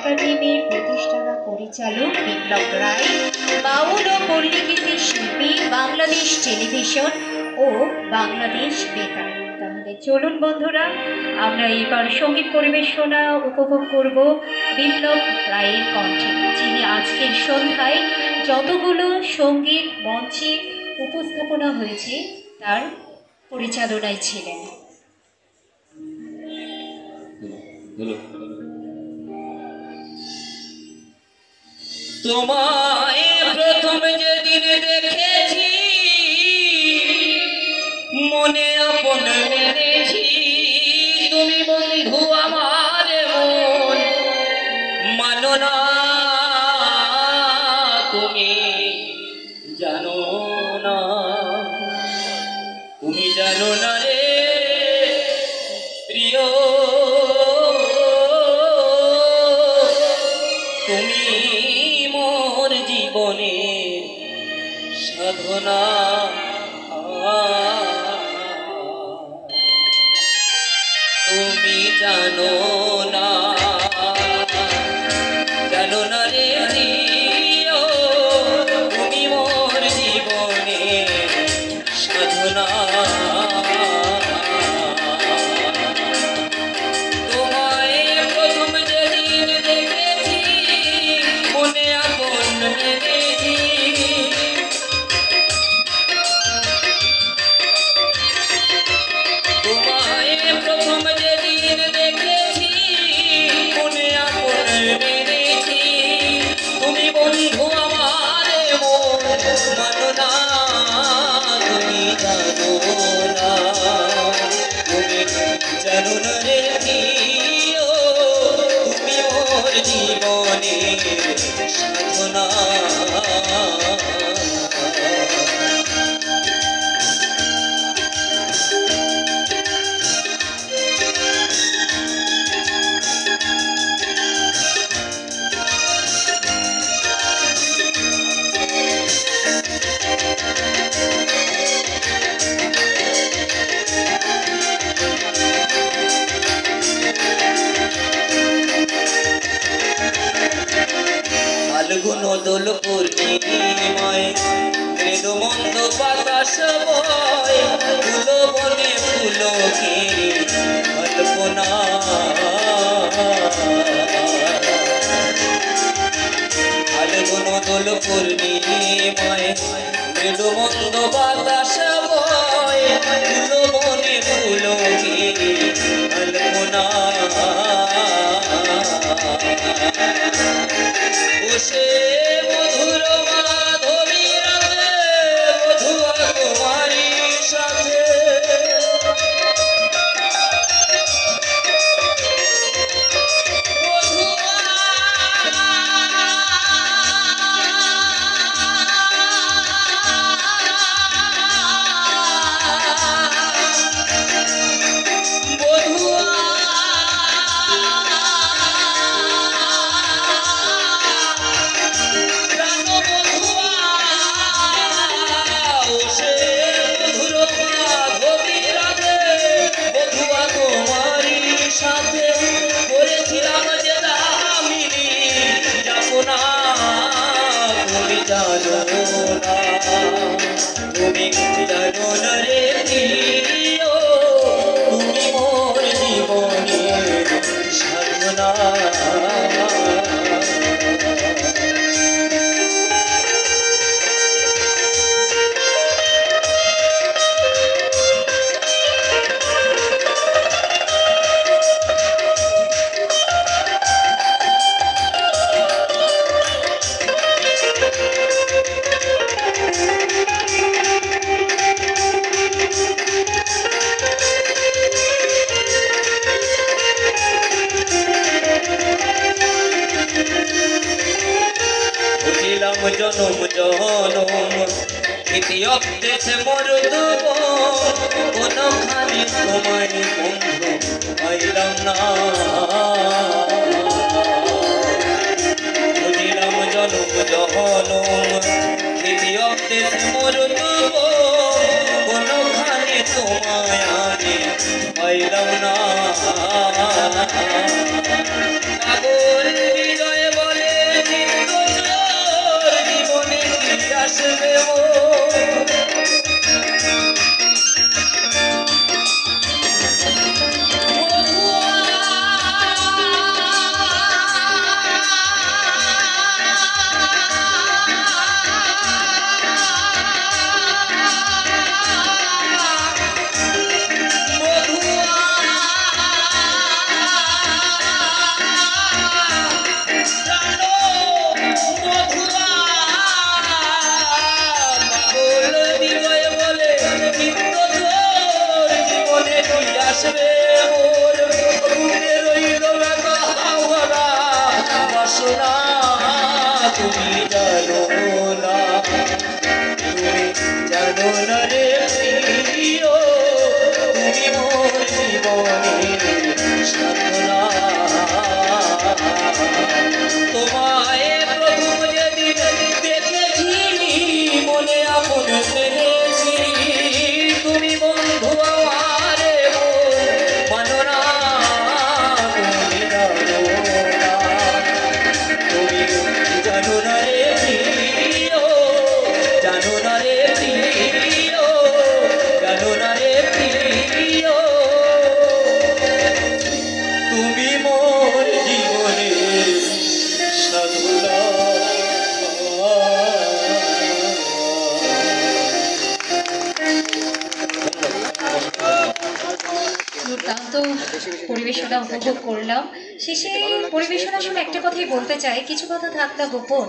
একাডেমির প্রতিষ্ঠাতা পরিচালক বিপ্লব রায়, বাউল ও পল্লীগীতির শিল্পী, বাংলাদেশ টেলিভিশন ও বাংলাদেশ বেতার। তাহলে চলুন বন্ধুরা, আমরা এবার সঙ্গীত পরিবেশনা উপভোগ করব বিপ্লব রায়ের কণ্ঠে, যিনি আজকের সন্ধ্যায় যতগুলো সঙ্গীত মঞ্চে উপস্থাপনা হয়েছে তার পরিচালনায় ছিলেন। তোমায় প্রথম যেদিন দেখেছি মনে আপন মেনেছি, তুমি বন্ধু আমার মন মানো না, তুমি জানো না, তুমি জানো না রে প্রিয়, তুমি মোর জীবনের সাধনা। তুমি জানো না, জানো না রে প্রিয়, তুমি মোর জীবনের সাধনা। তোমায় প্রথম যেদিন দেখেছি মনে আপন মেনেছি, তোমায় প্রথম যেদিন দেখেছি মনে আপন মেনেছি, তুমি বন্ধু আমার মন মানো না, তুমি জানো না, তুমি জানো না রে প্রিয়, তুমি মোর জীবনের সাধনা। ফাল্গুন দোল পূর্ণিমায় মৃদু মন্দ বাতাস বয়, ফুল বনে পুলকের কল্পনা। ফাল্গুন দোল পূর্ণিমায় মৃদু মন্দ বাতাস বয়, ফুল বনে পুলকের কল্পনা। সে মধুর মাধবী রাতে বধুয়া তোমারি সাথে, তুমি জানো না রে প্রিয়, তুমি মোর জীবনের সাধনা। জনম জনম ইতিহাস দেশে মরুদব, কোনখানে তোমায় বন্ধু পাইলাম না। বুঝিলাম জনম জনম ইতিহাস দেশে মরুদব, কোনখানে তোমায় আমি পাইলাম না। পাগল বাসনা তুমি জানো না, তুমি জানো না রে প্রিয়, তুমি মোর জীবনের সাধনা। তোমায় প্রভু যেদিন দেখেছি মনে আপন পেয়েছি, তুমি বন্ধু আমারে মানো না, তুমি জানো না, তুমি জানো না রে প্রিয়, জানো না রে প্রিয়, জানো না রে প্রিয়, তুমি মোর জীবনের সাধনা। দুর্দান্ত পরিবেশনা উপভোগ করলাম। শেষে পরিবেশনার সময় একটা কথাই বলতে চাই, কিছু কথা থাক না গোপন,